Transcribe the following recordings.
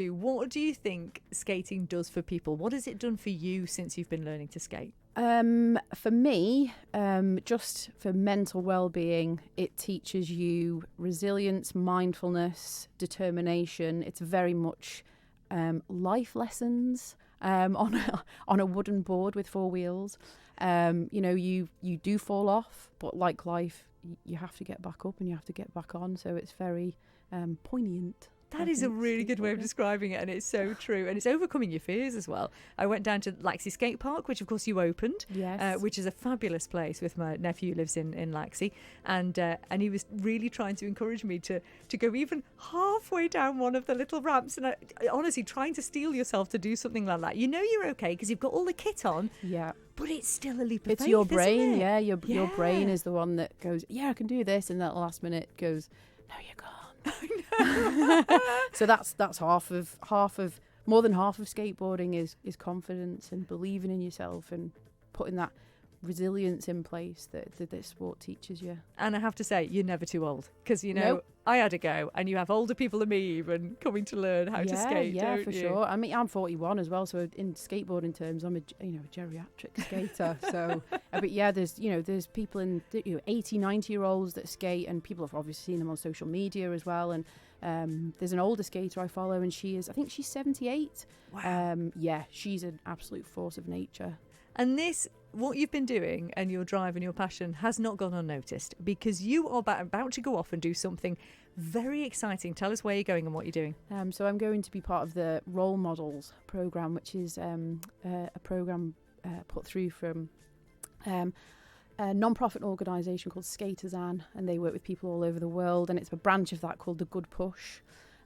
What do you think skating does for people? What has it done for you since you've been learning to skate? For me, just for mental well-being, it teaches you resilience, mindfulness, determination. It's very much life lessons on a wooden board with four wheels. You do fall off, but like life, you have to get back up and you have to get back on. So it's very poignant. That is a really good way of describing it, and it's so true. And it's overcoming your fears as well. I went down to Laxey Skate Park, which of course you opened, Yes. which is a fabulous place with my nephew who lives in Laxey. And he was really trying to encourage me to go even halfway down one of the little ramps. And honestly, trying to steel yourself to do something like that. You know you're okay because you've got all the kit on. Yeah. But it's still a leap of faith, It's your brain, isn't it? yeah. Your brain is the one that goes, yeah, I can do this, and that last minute goes, no, you can't. So that's half of more than half of skateboarding is confidence and believing in yourself and putting that resilience in place that this sport teaches you. And I have to say, you're never too old because, Nope. I had a go and you have older people than me even coming to learn how to skate, Yeah, don't for you? sure. I mean, I'm 41 as well, so in skateboarding terms, I'm a geriatric skater. So, but yeah, there's people in 80, 90-year-olds that skate, and people have obviously seen them on social media as well. And there's an older skater I follow, and I think she's 78. Wow. Yeah, she's an absolute force of nature. And what you've been doing and your drive and your passion has not gone unnoticed because you are about to go off and do something very exciting. Tell us where you're going and what you're doing. So I'm going to be part of the Role Models program, which is a program put through from a non-profit organisation called Skateistan, and they work with people all over the world, and it's a branch of that called the Good Push.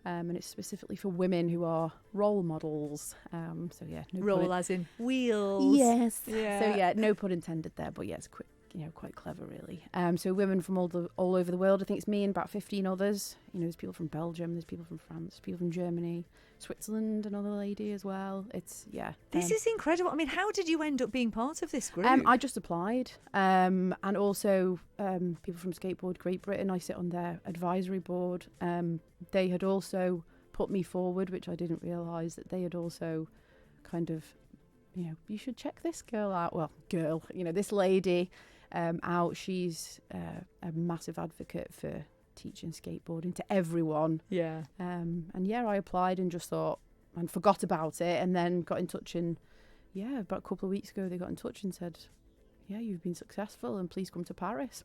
And it's specifically for women who are role models. So yeah, Roll as in wheels. Yes. Yeah. So yeah, no pun intended there, but yeah, it's quite clever really. So women from all over the world. I think it's me and about 15 others. There's people from Belgium, there's people from France, people from Germany, Switzerland, another lady as well. This is incredible. I mean, how did you end up being part of this group? I just applied, and also people from Skateboard Great Britain. I sit on their advisory board. They had also put me forward, which I didn't realise that they had also kind of, you should check this girl out. Well, this lady out. She's a massive advocate for teaching skateboarding to everyone. Yeah. And yeah, I applied and just thought and forgot about it, and then got in touch, and yeah, about a couple of weeks ago they got in touch and said, yeah, you've been successful and please come to Paris.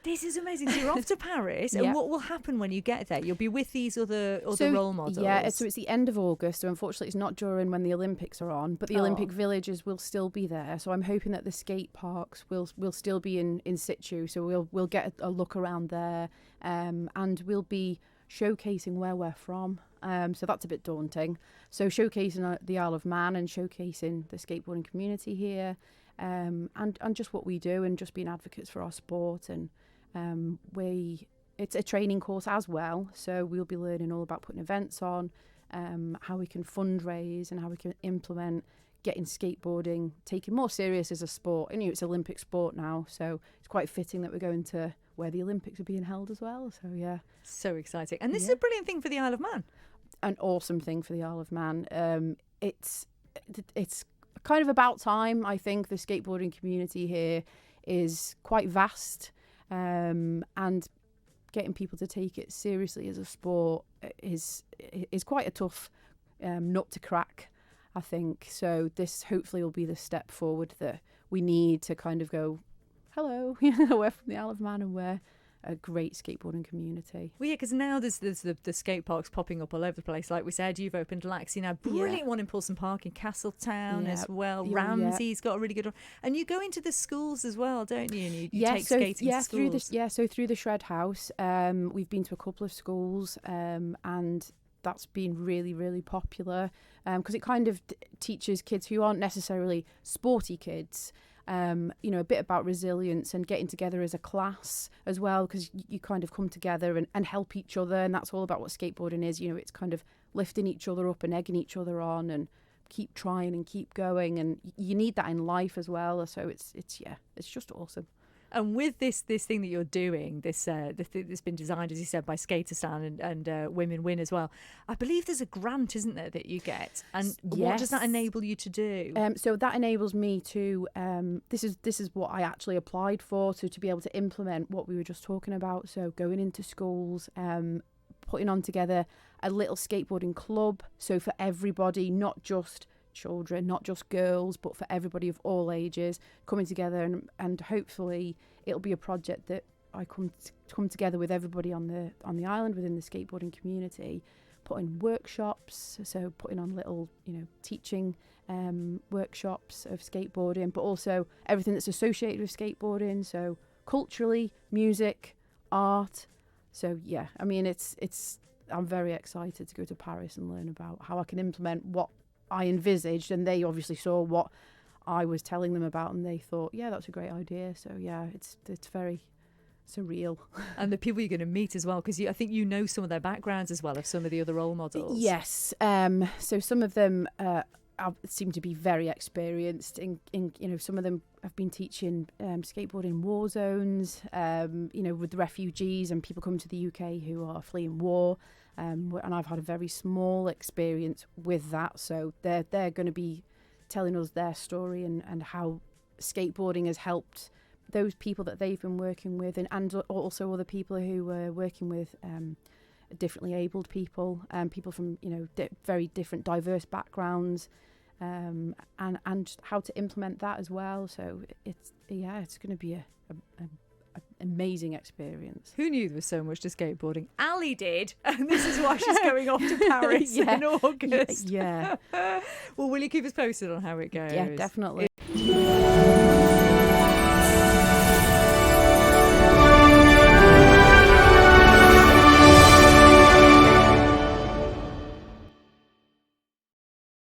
This is amazing. So you're off to Paris, Yeah. and what will happen when you get there? You'll be with these other role models. Yeah, so it's the end of August, so unfortunately it's not during when the Olympics are on, but the Olympic villages will still be there. So I'm hoping that the skate parks will still be in situ, so we'll get a look around there, and we'll be showcasing where we're from. So that's a bit daunting. So showcasing the Isle of Man and showcasing the skateboarding community here, and just what we do, and just being advocates for our sport. And it's a training course as well, so we'll be learning all about putting events on, how we can fundraise and how we can implement getting skateboarding taken more serious as a sport. And it's Olympic sport now, so it's quite fitting that we're going to where the Olympics are being held as well. So yeah, so exciting. And this is a brilliant thing for the Isle of Man. An awesome thing for the Isle of Man. It's kind of about time. I think the skateboarding community here is quite vast, and getting people to take it seriously as a sport is quite a tough nut to crack, I think. So this hopefully will be the step forward that we need to kind of go, hello, we're from the Isle of Man and we're a great skateboarding community. Well, yeah, because now there's the skate parks popping up all over the place. Like we said, you've opened Laxey now. Brilliant one in Pulson Park in Castletown as well. Ramsey's got a really good one. And you go into the schools as well, don't you? And you take skating to schools. Through the Shred House, we've been to a couple of schools, and that's been really, really popular because it kind of teaches kids who aren't necessarily sporty kids, a bit about resilience and getting together as a class as well, because you kind of come together and help each other, and that's all about what skateboarding is. It's kind of lifting each other up and egging each other on and keep trying and keep going, and you need that in life as well. So it's just awesome. And with this thing that you're doing, this that's been designed, as you said, by Skateistan and Women Win as well. I believe there's a grant, isn't there, that you get? And what does that enable you to do? So that enables me to. This is what I actually applied for. So to be able to implement what we were just talking about. So going into schools, putting on together a little skateboarding club. So for everybody, not just children, not just girls, but for everybody of all ages, coming together, and hopefully it'll be a project that I come together with everybody on the island within the skateboarding community, putting workshops, so putting on little teaching workshops of skateboarding, but also everything that's associated with skateboarding, so culturally, music, art. So yeah, I mean it's I'm very excited to go to Paris and learn about how I can implement what I envisaged, and they obviously saw what I was telling them about, and they thought, yeah, that's a great idea. So yeah, it's very surreal. And the people you're going to meet as well, because I think you know some of their backgrounds as well, of some of the other role models. Yes. So some of them seem to be very experienced in some of them have been teaching skateboarding war zones, with refugees and people coming to the UK who are fleeing war. And I've had a very small experience with that. So they're going to be telling us their story and how skateboarding has helped those people that they've been working with, and also other people who are working with differently abled people, people from very different diverse backgrounds, and how to implement that as well. So it's going to be a amazing experience. Who knew there was so much to skateboarding? Ali did, and this is why she's going off to Paris in August. Yeah. Well, will you keep us posted on how it goes? Yeah, definitely.